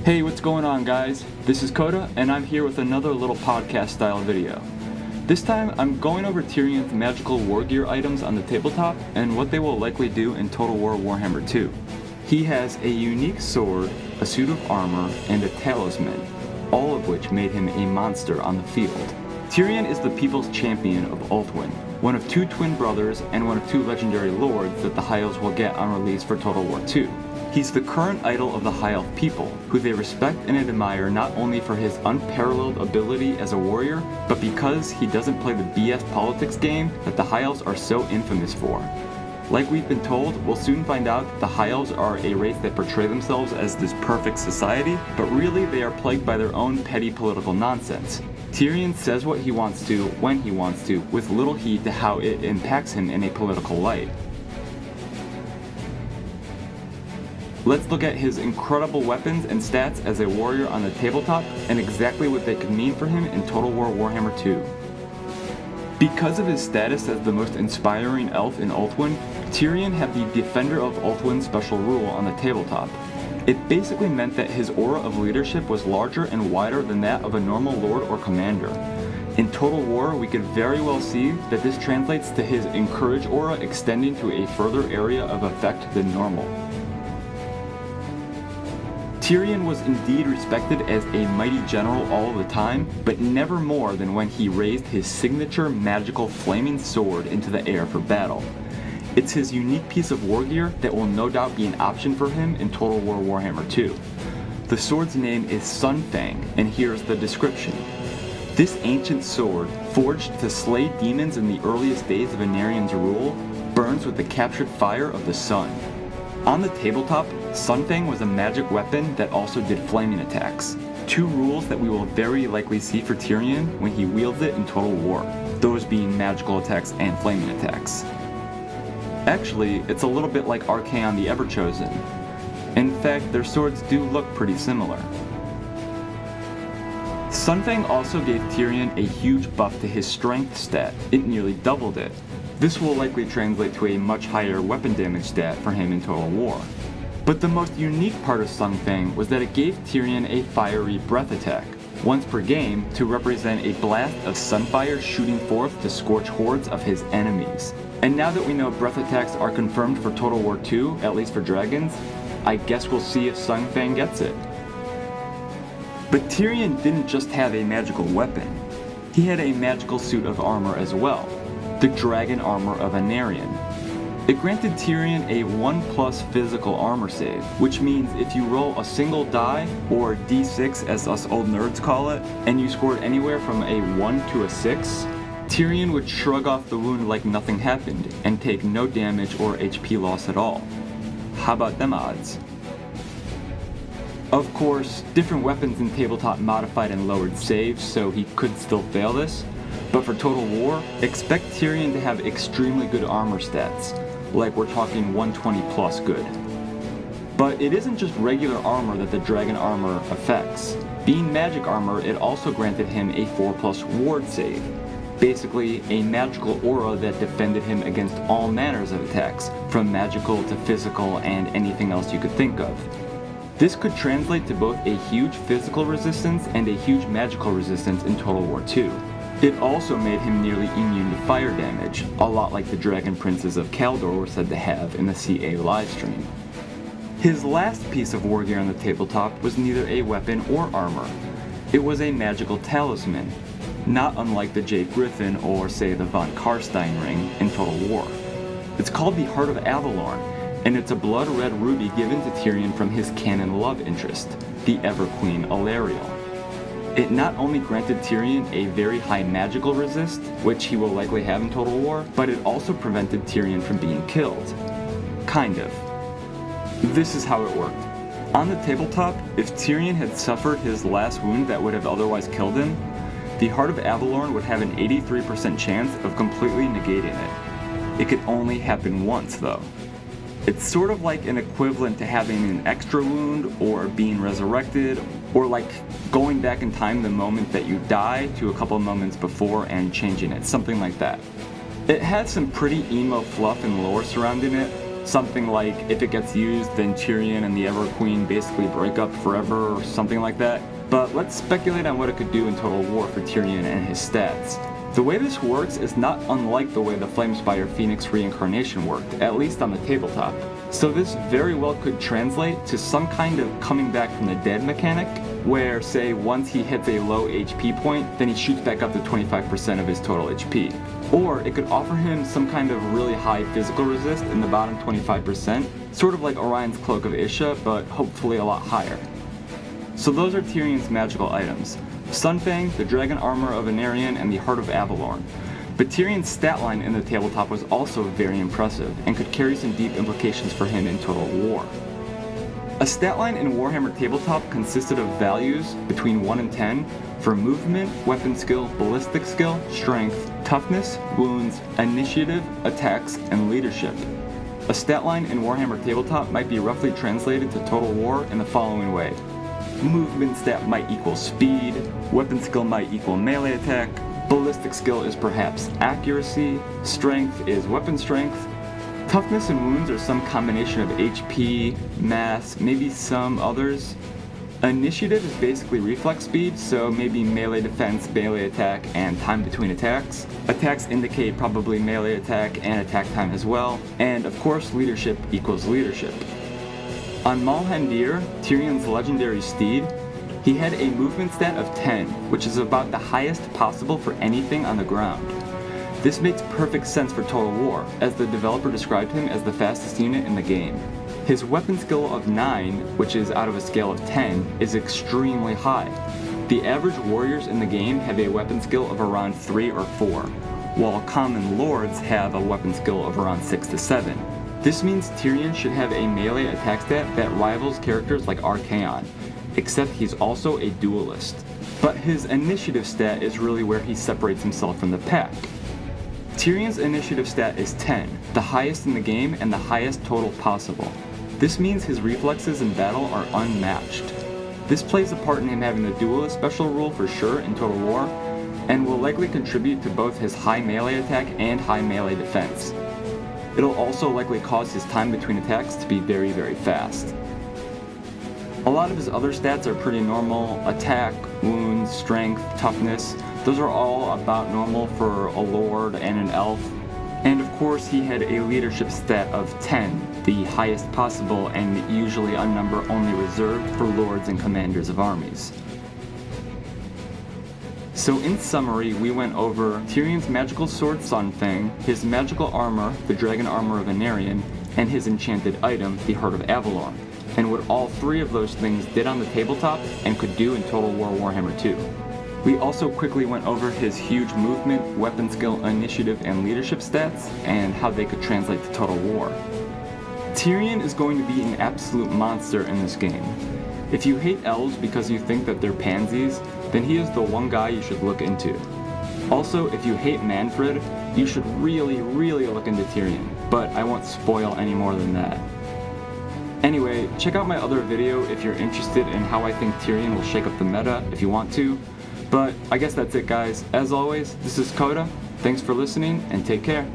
Hey, what's going on, guys? This is Coda, and I'm here with another little podcast-style video. This time, I'm going over Tyrion's magical Wargear items on the tabletop and what they will likely do in Total War Warhammer 2. He has a unique sword, a suit of armor, and a talisman, all of which made him a monster on the field. Tyrion is the people's champion of Ulthuan, one of two twin brothers and one of two legendary lords that the High Elves will get on release for Total War 2. He's the current idol of the High Elf people, who they respect and admire not only for his unparalleled ability as a warrior, but because he doesn't play the BS politics game that the High Elves are so infamous for. Like we've been told, we'll soon find out that the High Elves are a race that portray themselves as this perfect society, but really they are plagued by their own petty political nonsense. Tyrion says what he wants to, when he wants to, with little heed to how it impacts him in a political light. Let's look at his incredible weapons and stats as a warrior on the tabletop and exactly what they could mean for him in Total War Warhammer 2. Because of his status as the most inspiring elf in Ulthuan, Tyrion had the Defender of Ulthuan special rule on the tabletop. It basically meant that his aura of leadership was larger and wider than that of a normal lord or commander. In Total War, we could very well see that this translates to his Encourage aura extending to a further area of effect than normal. Tyrion was indeed respected as a mighty general all the time, but never more than when he raised his signature magical flaming sword into the air for battle. It's his unique piece of wargear that will no doubt be an option for him in Total War Warhammer 2. The sword's name is Sunfang, and here's the description. This ancient sword, forged to slay demons in the earliest days of Anarian's rule, burns with the captured fire of the sun. On the tabletop, Sunfang was a magic weapon that also did flaming attacks. Two rules that we will very likely see for Tyrion when he wields it in Total War, those being magical attacks and flaming attacks. Actually, it's a little bit like Archaon the Everchosen. In fact, their swords do look pretty similar. Sunfang also gave Tyrion a huge buff to his strength stat. It nearly doubled it. This will likely translate to a much higher weapon damage stat for him in Total War. But the most unique part of Sunfang was that it gave Tyrion a fiery breath attack, once per game, to represent a blast of sunfire shooting forth to scorch hordes of his enemies. And now that we know breath attacks are confirmed for Total War 2, at least for dragons, I guess we'll see if Sunfang gets it. But Tyrion didn't just have a magical weapon. He had a magical suit of armor as well, the dragon armor of Anarian. It granted Tyrion a 1+ physical armor save, which means if you roll a single die, or d6 as us old nerds call it, and you scored anywhere from a 1 to a 6, Tyrion would shrug off the wound like nothing happened, and take no damage or HP loss at all. How about them odds? Of course, different weapons in tabletop modified and lowered saves, so he could still fail this, but for Total War, expect Tyrion to have extremely good armor stats, like we're talking 120+ good. But it isn't just regular armor that the dragon armor affects. Being magic armor, it also granted him a 4+ ward save. Basically, a magical aura that defended him against all manners of attacks, from magical to physical and anything else you could think of. This could translate to both a huge physical resistance and a huge magical resistance in Total War 2. It also made him nearly immune to fire damage, a lot like the Dragon Princes of Kaldor were said to have in the CA livestream. His last piece of wargear on the tabletop was neither a weapon or armor. It was a magical talisman, not unlike the Jade Griffin or, say, the Von Karstein ring in Total War. It's called the Heart of Avelorn, and it's a blood-red ruby given to Tyrion from his canon love interest, the Ever-Queen Alariel. It not only granted Tyrion a very high magical resist, which he will likely have in Total War, but it also prevented Tyrion from being killed. Kind of. This is how it worked. On the tabletop, if Tyrion had suffered his last wound that would have otherwise killed him, the Heart of Avelorn would have an 83% chance of completely negating it. It could only happen once, though. It's sort of like an equivalent to having an extra wound, or being resurrected, or like going back in time the moment that you die to a couple of moments before and changing it, something like that. It has some pretty emo fluff and lore surrounding it, Something like, if it gets used, then Tyrion and the Ever Queen basically break up forever or something like that. But let's speculate on what it could do in Total War for Tyrion and his stats. The way this works is not unlike the way the Flamespire Phoenix reincarnation worked, at least on the tabletop. So this very well could translate to some kind of coming back from the dead mechanic, where, say, once he hits a low HP point, then he shoots back up to 25% of his total HP. Or it could offer him some kind of really high physical resist in the bottom 25%, sort of like Orion's Cloak of Isha, but hopefully a lot higher. So those are Tyrion's magical items: Sunfang, the Dragon Armor of Anarion, and the Heart of Avelorn. But Tyrion's stat line in the tabletop was also very impressive, and could carry some deep implications for him in Total War. A stat line in Warhammer Tabletop consisted of values between 1 and 10 for movement, weapon skill, ballistic skill, strength, toughness, wounds, initiative, attacks, and leadership. A stat line in Warhammer Tabletop might be roughly translated to Total War in the following way. Movement stat might equal speed, weapon skill might equal melee attack, ballistic skill is perhaps accuracy, strength is weapon strength, toughness and wounds are some combination of HP, mass, maybe some others. Initiative is basically reflex speed, so maybe melee defense, melee attack, and time between attacks. Attacks indicate probably melee attack and attack time as well, and of course leadership equals leadership. On Malhandir, Tyrion's legendary steed, he had a movement stat of 10, which is about the highest possible for anything on the ground. This makes perfect sense for Total War, as the developer described him as the fastest unit in the game. His weapon skill of 9, which is out of a scale of 10, is extremely high. The average warriors in the game have a weapon skill of around 3 or 4, while common lords have a weapon skill of around 6 to 7. This means Tyrion should have a melee attack stat that rivals characters like Archaon, except he's also a duelist. But his initiative stat is really where he separates himself from the pack. Tyrion's initiative stat is 10, the highest in the game and the highest total possible. This means his reflexes in battle are unmatched. This plays a part in him having the duelist special rule for sure in Total War, and will likely contribute to both his high melee attack and high melee defense. It'll also likely cause his time between attacks to be very, very fast. A lot of his other stats are pretty normal: attack, wounds, strength, toughness. Those are all about normal for a lord and an elf. And of course he had a leadership stat of 10, the highest possible and usually a number only reserved for lords and commanders of armies. So in summary, we went over Tyrion's magical sword Sunfang, his magical armor, the Dragon Armor of Anarion, and his enchanted item, the Heart of Avelorn, and what all three of those things did on the tabletop and could do in Total War Warhammer 2. We also quickly went over his huge movement, weapon skill, initiative, and leadership stats, and how they could translate to Total War. Tyrion is going to be an absolute monster in this game. If you hate elves because you think that they're pansies, then he is the one guy you should look into. Also, if you hate Manfred, you should really, really look into Tyrion, but I won't spoil any more than that. Anyway, check out my other video if you're interested in how I think Tyrion will shake up the meta if you want to. But I guess that's it, guys. As always, this is Coda. Thanks for listening, and take care.